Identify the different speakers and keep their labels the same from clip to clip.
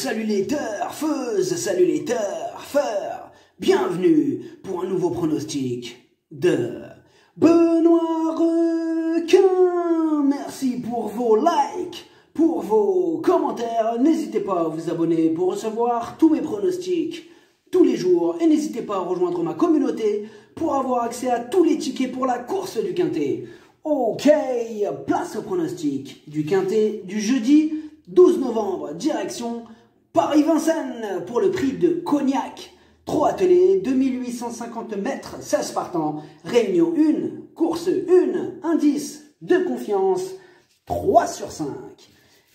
Speaker 1: Salut les turfeuses, salut les turfeurs. Bienvenue pour un nouveau pronostic de Benoît Requin. Merci pour vos likes, pour vos commentaires. N'hésitez pas à vous abonner pour recevoir tous mes pronostics tous les jours. Et n'hésitez pas à rejoindre ma communauté pour avoir accès à tous les tickets pour la course du Quintet. Ok, place au pronostic du Quintet du jeudi 12 novembre, direction Paris-Vincennes pour le prix de Cognac. 3 attelés, 2850 mètres, 16 partants, réunion 1, course 1, indice de confiance, 3 sur 5.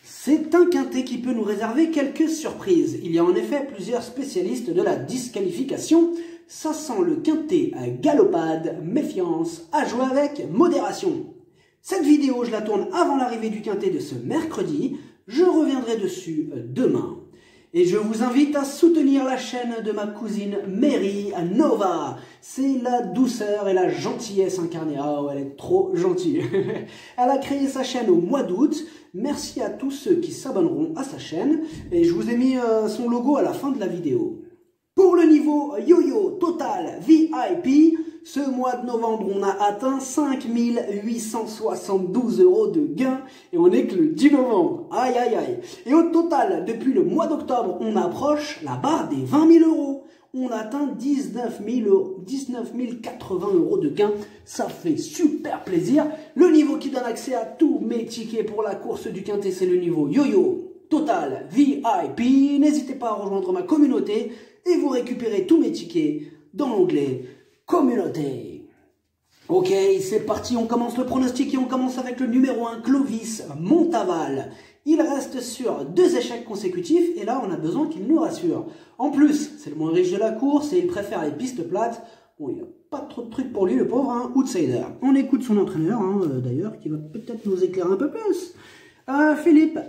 Speaker 1: C'est un Quintet qui peut nous réserver quelques surprises. Il y a en effet plusieurs spécialistes de la disqualification. Ça sent le Quintet à galopade, méfiance, à jouer avec modération. Cette vidéo, je la tourne avant l'arrivée du Quintet de ce mercredi. Je reviendrai dessus demain. Et je vous invite à soutenir la chaîne de ma cousine Mary Nova. C'est la douceur et la gentillesse incarnée. Ah ouais, elle est trop gentille. Elle a créé sa chaîne au mois d'août. Merci à tous ceux qui s'abonneront à sa chaîne. Et je vous ai mis son logo à la fin de la vidéo. Pour le niveau yo-yo total VIP, ce mois de novembre, on a atteint 5 872 € de gains et on n'est que le 10 novembre. Aïe, aïe, aïe. Et au total, depuis le mois d'octobre, on approche la barre des 20 000 €. On atteint 19 080 € de gains. Ça fait super plaisir. Le niveau qui donne accès à tous mes tickets pour la course du Quintet, c'est le niveau yo-yo total VIP. N'hésitez pas à rejoindre ma communauté et vous récupérez tous mes tickets dans l'onglet communauté. Ok, c'est parti, on commence le pronostic et on commence avec le numéro 1, Clovis Montaval. Il reste sur 2 échecs consécutifs et là on a besoin qu'il nous rassure. En plus, c'est le moins riche de la course et il préfère les pistes plates. Bon, il n'y a pas trop de trucs pour lui, le pauvre, hein, outsider. On écoute son entraîneur, d'ailleurs, qui va peut-être nous éclairer un peu plus. Philippe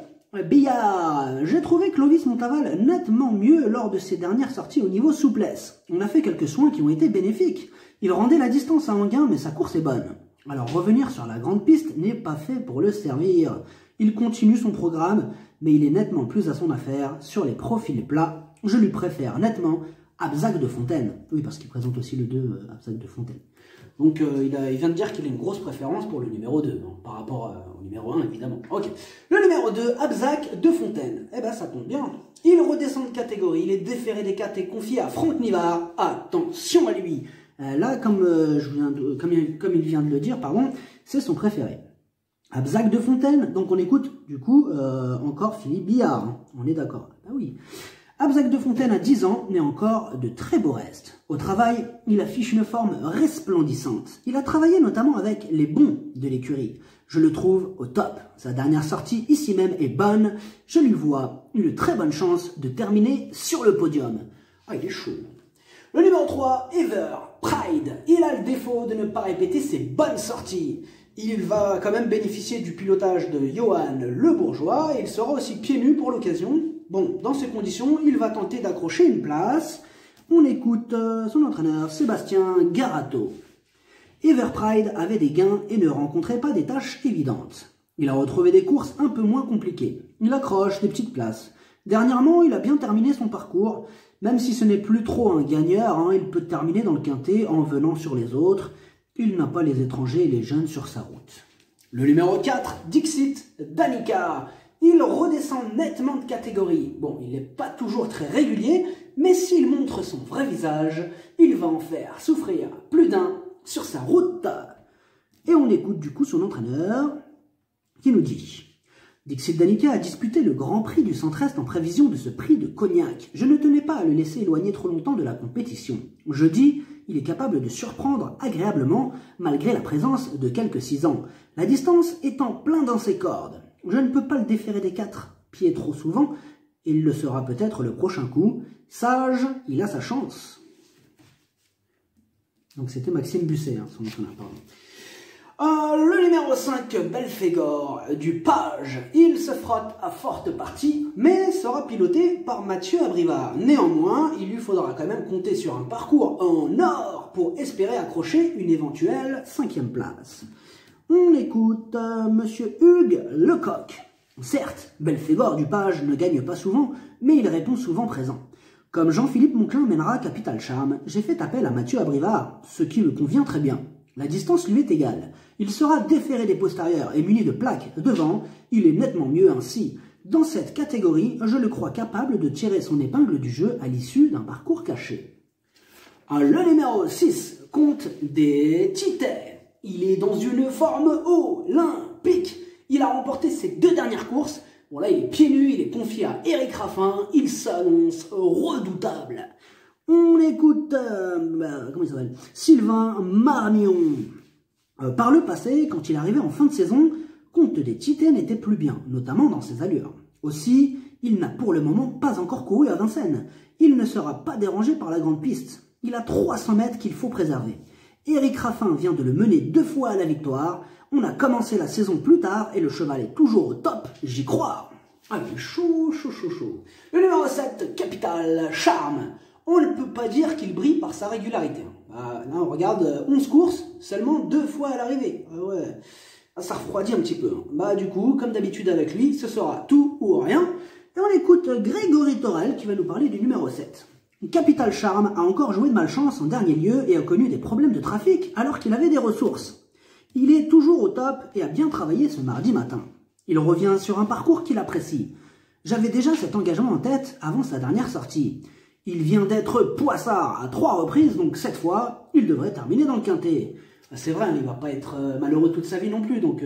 Speaker 1: Billard, j'ai trouvé Clovis Montaval nettement mieux lors de ses dernières sorties au niveau souplesse. On a fait quelques soins qui ont été bénéfiques. Il rendait la distance à Anguin, mais sa course est bonne. Alors revenir sur la grande piste n'est pas fait pour le servir. Il continue son programme, mais il est nettement plus à son affaire sur les profils plats. Je lui préfère nettement Abzac de Fontaine. Oui, parce qu'il présente aussi le 2 Abzac de Fontaine. Donc il vient de dire qu'il a une grosse préférence pour le numéro 2, bon, par rapport au numéro 1 évidemment. Ok, le numéro 2, Abzac de Fontaine. Eh ben ça tombe bien. Il redescend de catégorie, il est déféré des 4 et confié à Franck Nivard. Attention à lui. Là, comme il vient de le dire, pardon, c'est son préféré. Abzac de Fontaine, donc on écoute du coup encore Philippe Billard. Hein. On est d'accord. Ah oui. Abzac de Fontaine a 10 ans, mais encore de très beaux restes. Au travail, il affiche une forme resplendissante. Il a travaillé notamment avec les bons de l'écurie. Je le trouve au top. Sa dernière sortie ici même est bonne. Je lui vois une très bonne chance de terminer sur le podium. Ah, il est chaud. Le numéro 3, Ever Pride. Il a le défaut de ne pas répéter ses bonnes sorties. Il va quand même bénéficier du pilotage de Johan Le Bourgeois et il sera aussi pieds nus pour l'occasion. Bon, dans ces conditions, il va tenter d'accrocher une place. On écoute son entraîneur Sébastien Garato. Everpride avait des gains et ne rencontrait pas des tâches évidentes. Il a retrouvé des courses un peu moins compliquées. Il accroche des petites places. Dernièrement, il a bien terminé son parcours. Même si ce n'est plus trop un gagneur, hein, il peut terminer dans le Quintet en venant sur les autres. Il n'a pas les étrangers et les jeunes sur sa route. Le numéro 4, Dixit Danica. Il redescend nettement de catégorie. Bon, il n'est pas toujours très régulier, mais s'il montre son vrai visage, il va en faire souffrir plus d'un sur sa route. Et on écoute du coup son entraîneur qui nous dit « Dixit Danica a disputé le Grand Prix du Centre-Est en prévision de ce prix de Cognac. Je ne tenais pas à le laisser éloigner trop longtemps de la compétition. Jeudi, il est capable de surprendre agréablement malgré la présence de quelques 6 ans. La distance étant plein dans ses cordes. Je ne peux pas le déférer des 4 pieds trop souvent. Il le sera peut-être le prochain coup. Sage, il a sa chance. » Donc c'était Maxime Busset, hein, son entraîneur, pardon. Le numéro 5, Belphégor du Page. Il se frotte à forte partie, mais sera piloté par Mathieu Abrivard. Néanmoins, il lui faudra quand même compter sur un parcours en or pour espérer accrocher une éventuelle 5e place. On écoute Monsieur Hugues Lecoq. Certes, Belphégor du Page ne gagne pas souvent, mais il répond souvent présent. Comme Jean-Philippe Monclin mènera Capital Charme, j'ai fait appel à Mathieu Abrivard, ce qui me convient très bien. La distance lui est égale. Il sera déféré des postérieurs et muni de plaques devant, il est nettement mieux ainsi. Dans cette catégorie, je le crois capable de tirer son épingle du jeu à l'issue d'un parcours caché. Le numéro 6 compte des titans. Il est dans une forme olympique. Il a remporté ses 2 dernières courses. Bon là, il est pieds nus, il est confié à Eric Raffin. Il s'annonce redoutable. On écoute, comment il s'appelle, Sylvain Marmion. Par le passé, quand il arrivait en fin de saison, Comte des Titans n'était plus bien, notamment dans ses allures. Aussi, il n'a pour le moment pas encore couru à Vincennes. Il ne sera pas dérangé par la grande piste. Il a 300 mètres qu'il faut préserver. Eric Raffin vient de le mener 2 fois à la victoire. On a commencé la saison plus tard et le cheval est toujours au top, j'y crois. Ah, il est chaud. Le numéro 7, Capital Charme. On ne peut pas dire qu'il brille par sa régularité. Là, on regarde 11 courses, seulement 2 fois à l'arrivée. Ah ouais, ça refroidit un petit peu. Du coup, comme d'habitude avec lui, ce sera tout ou rien. Et on écoute Grégory Torel qui va nous parler du numéro 7. Capital Charme a encore joué de malchance en dernier lieu et a connu des problèmes de trafic alors qu'il avait des ressources. Il est toujours au top et a bien travaillé ce mardi matin. Il revient sur un parcours qu'il apprécie. J'avais déjà cet engagement en tête avant sa dernière sortie. Il vient d'être poissard à 3 reprises, donc cette fois, il devrait terminer dans le quintet. C'est vrai, il ne va pas être malheureux toute sa vie non plus, donc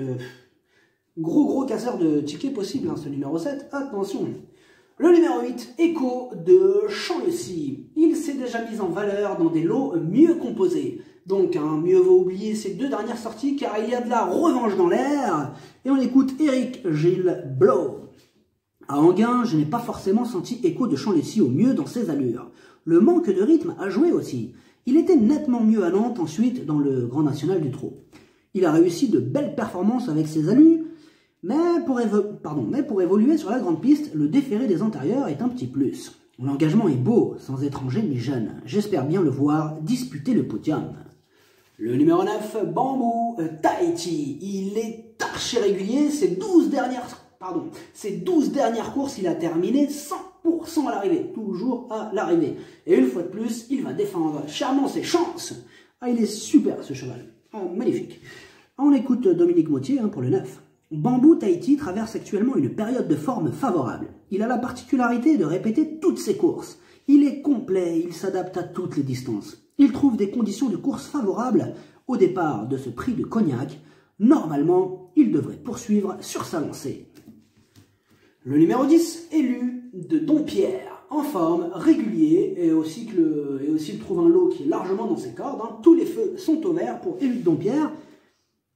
Speaker 1: gros casseur de tickets possible, hein, ce numéro 7, attention. Le numéro 8, Echo de Champ-le-Cy. Il s'est déjà mis en valeur dans des lots mieux composés. Donc, mieux vaut oublier ces 2 dernières sorties, car il y a de la revanche dans l'air. Et on écoute Eric Gilles Blau. À Enghien, je n'ai pas forcément senti Echo de Champ-le-Cy au mieux dans ses allures. Le manque de rythme a joué aussi. Il était nettement mieux à Nantes ensuite dans le Grand National du Trot. Il a réussi de belles performances avec ses allures, mais pour évoluer sur la grande piste, le déféré des antérieurs est un petit plus. L'engagement est beau, sans étranger ni jeune. J'espère bien le voir disputer le podium. Le numéro 9, Bambou Tahiti. Il est archi régulier, ses 12 dernières courses, il a terminé 100% à l'arrivée. Toujours à l'arrivée. Et une fois de plus, il va défendre charmant ses chances. Ah, il est super ce cheval. Ah, magnifique. On écoute Dominique Mautier pour le 9. Bambou Tahiti traverse actuellement une période de forme favorable. Il a la particularité de répéter toutes ses courses. Il est complet, il s'adapte à toutes les distances. Il trouve des conditions de course favorables au départ de ce prix de Cognac. Normalement, il devrait poursuivre sur sa lancée. Le numéro 10, Élu de Dompierre, en forme, régulier, et aussi il trouve un lot qui est largement dans ses cordes. Tous les feux sont au vert pour Élu de Dompierre.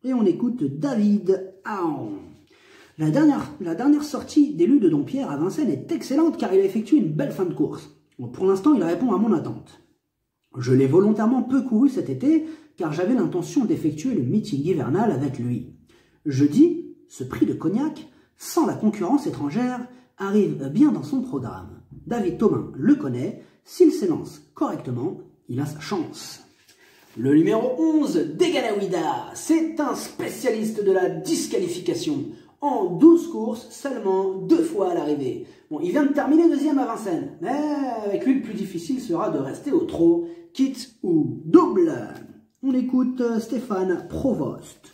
Speaker 1: Et on écoute David Aon. La dernière sortie d'Élu de Dompierre à Vincennes est excellente car il a effectué une belle fin de course. Bon, pour l'instant, il répond à mon attente. Je l'ai volontairement peu couru cet été car j'avais l'intention d'effectuer le meeting hivernal avec lui. Jeudi, ce prix de Cognac, sans la concurrence étrangère, arrive bien dans son programme. David Thomain le connaît, s'il s'élance correctement, il a sa chance. Le numéro 11, Deganawida, c'est un spécialiste de la disqualification. En 12 courses, seulement 2 fois à l'arrivée. Bon, il vient de terminer 2e à Vincennes, mais avec lui, le plus difficile sera de rester au trot, quitte ou double. On écoute Stéphane Provost.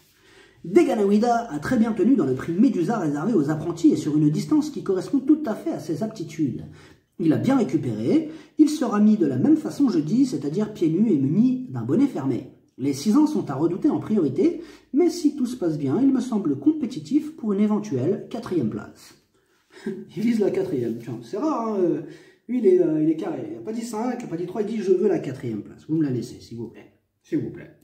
Speaker 1: Deganawida a très bien tenu dans le prix Médusa réservé aux apprentis et sur une distance qui correspond tout à fait à ses aptitudes. Il a bien récupéré, il sera mis de la même façon jeudi, c'est-à-dire pieds nus et muni d'un bonnet fermé. Les 6 ans sont à redouter en priorité, mais si tout se passe bien, il me semble compétitif pour une éventuelle 4e place. Il vise la 4e, c'est rare, hein. Lui il est carré, il n'a pas dit 5, il n'a pas dit 3, il dit je veux la 4e place. Vous me la laissez, s'il vous plaît. S'il vous plaît.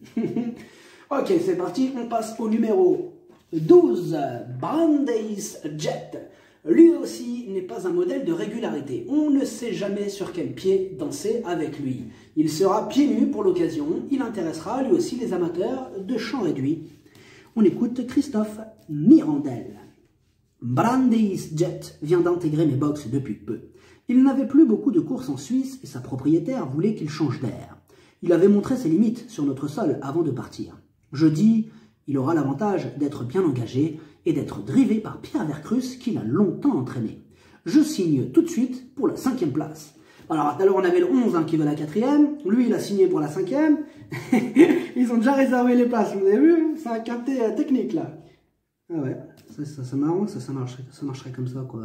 Speaker 1: Ok, c'est parti, on passe au numéro 12, Brandeis Jet. Lui aussi n'est pas un modèle de régularité. On ne sait jamais sur quel pied danser avec lui. Il sera pieds nus pour l'occasion. Il intéressera lui aussi les amateurs de champ réduit. On écoute Christophe Mirandel. Brandeis Jet vient d'intégrer mes box depuis peu. Il n'avait plus beaucoup de courses en Suisse et sa propriétaire voulait qu'il change d'air. Il avait montré ses limites sur notre sol avant de partir. Jeudi, Il aura l'avantage d'être bien engagé et d'être drivé par Pierre Vercruz qui l'a longtemps entraîné. Je signe tout de suite pour la 5e place. Alors, tout à l'heure, on avait le 11 qui veut la 4e. Lui, il a signé pour la 5e. Ils ont déjà réservé les places, vous avez vu? C'est un quintet technique, là. Ah ouais, c'est marrant, ça marcherait comme ça, quoi.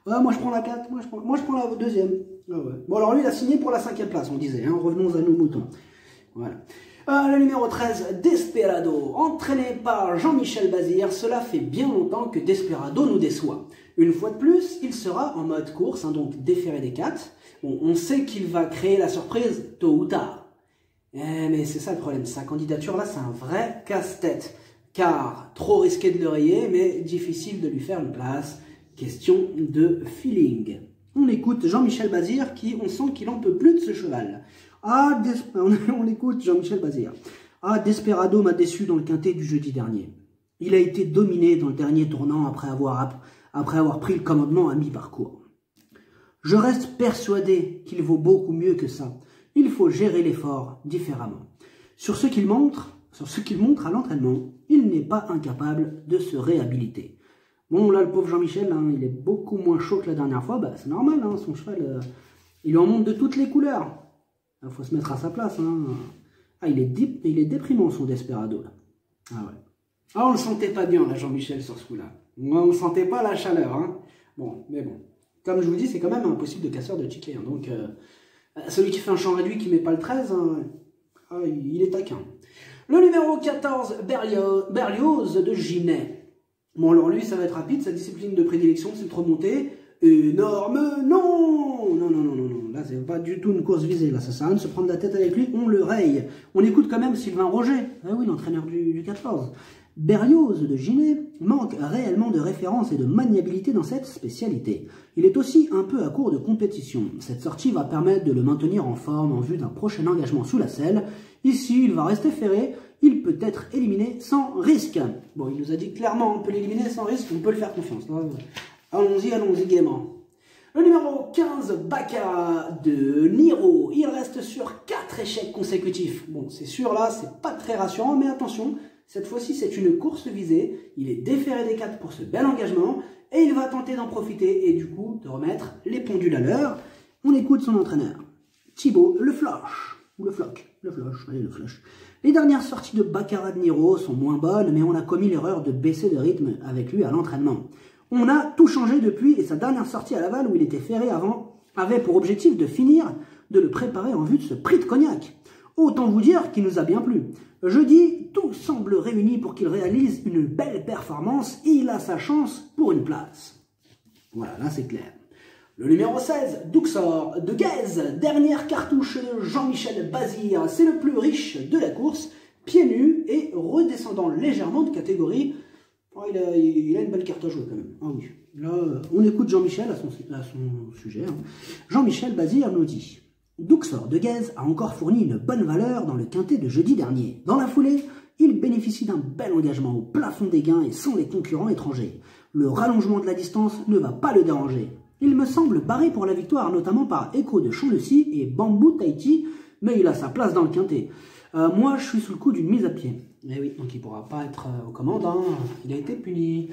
Speaker 1: Ouais, moi, je prends la 4, moi, je prends la 2e. Ah ouais. Bon, alors, lui, il a signé pour la 5e place, on disait. Hein. Revenons à nos moutons. Voilà. Le numéro 13, Desperado, entraîné par Jean-Michel Bazir. Cela fait bien longtemps que Desperado nous déçoit. Une fois de plus, il sera en mode course, hein, donc déféré des 4. Bon, on sait qu'il va créer la surprise tôt ou tard. Mais c'est ça le problème, sa candidature là, c'est un vrai casse-tête. Car trop risqué de le rayer, mais difficile de lui faire une place. Question de feeling. On écoute Jean-Michel Bazir qui, on sent qu'il en peut plus de ce cheval. On écoute Jean-Michel Bazir. Ah, Desperado m'a déçu dans le quintet du jeudi dernier. Il a été dominé dans le dernier tournant après avoir pris le commandement à mi-parcours. Je reste persuadé qu'il vaut beaucoup mieux que ça. Il faut gérer l'effort différemment. Sur ce qu'il montre à l'entraînement, il n'est pas incapable de se réhabiliter. Bon, là, le pauvre Jean-Michel, hein, il est beaucoup moins chaud que la dernière fois. Bah, c'est normal, hein, son cheval, il en monte de toutes les couleurs. Il faut se mettre à sa place. Hein. Ah, il est déprimant, son Desperado. Là. Ah ouais. Ah, on le sentait pas bien, là, Jean-Michel, sur ce coup-là. On ne sentait pas la chaleur. Hein. Bon, mais bon. Comme je vous dis, c'est quand même impossible de casseur de ticket. Hein. Donc, celui qui fait un champ réduit, qui ne met pas le 13, hein, il est taquin. Le numéro 14, Berlioz de Ginet. Bon, alors lui, ça va être rapide. Sa discipline de prédilection, c'est de remonter. Énorme, non. Là, c'est pas du tout une course visée. Là, ça sert à rien de se prendre la tête avec lui. On le raye. On écoute quand même Sylvain Roger. Ah oui, l'entraîneur du 14. Berlioz de Ginet manque réellement de référence et de maniabilité dans cette spécialité. Il est aussi un peu à court de compétition. Cette sortie va permettre de le maintenir en forme en vue d'un prochain engagement sous la selle. Ici, il va rester ferré. Il peut être éliminé sans risque. Bon, il nous a dit clairement, on peut l'éliminer sans risque, on peut le faire confiance. Allons-y gaiement. Le numéro 15, Baccarat de Niro. Il reste sur 4 échecs consécutifs. Bon, c'est sûr, là, c'est pas très rassurant, mais attention, cette fois-ci, c'est une course visée. Il est déféré des 4 pour ce bel engagement et il va tenter d'en profiter et du coup de remettre les pendules à l'heure. On écoute son entraîneur, Thibaut Le Floch. Ou Le Floch. Le Floch, allez, Le Floch. Les dernières sorties de Baccarat de Niro sont moins bonnes, mais on a commis l'erreur de baisser de rythme avec lui à l'entraînement. On a tout changé depuis et sa dernière sortie à Laval, où il était ferré avant, avait pour objectif de finir, de le préparer en vue de ce prix de Cognac. Autant vous dire qu'il nous a bien plu. Jeudi, tout semble réuni pour qu'il réalise une belle performance et il a sa chance pour une place. Voilà, là c'est clair. Le numéro 16, Duxor de Guèze, dernière cartouche de Jean-Michel Bazir. C'est le plus riche de la course, pieds nus et redescendant légèrement de catégorie. Oh, il a une belle carte à jouer quand même. Ah oui. Là, on écoute Jean-Michel à son sujet. Hein. Jean-Michel Bazir nous dit « Duxor de Guèze a encore fourni une bonne valeur dans le quintet de jeudi dernier. Dans la foulée, il bénéficie d'un bel engagement au plafond des gains et sans les concurrents étrangers. Le rallongement de la distance ne va pas le déranger. Il me semble barré pour la victoire, notamment par Echo de Champ-Lucie et Bambou Tahiti, mais il a sa place dans le quintet. Moi, je suis sous le coup d'une mise à pied. » Eh oui, donc il ne pourra pas être aux commandes, hein. Il a été puni.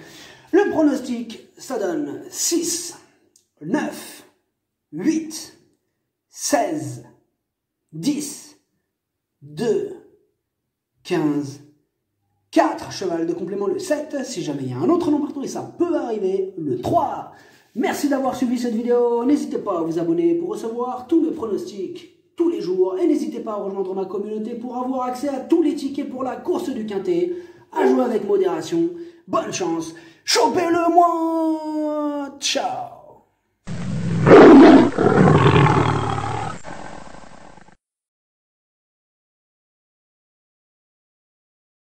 Speaker 1: Le pronostic, ça donne 6, 9, 8, 16, 10, 2, 15, 4, cheval de complément le 7, si jamais il y a un autre nom partout, et ça peut arriver, le 3. Merci d'avoir suivi cette vidéo, n'hésitez pas à vous abonner pour recevoir tous mes pronostics tous les jours, et n'hésitez pas à rejoindre ma communauté pour avoir accès à tous les tickets pour la course du quintet, à jouer avec modération. Bonne chance, chopez-le moi, ciao.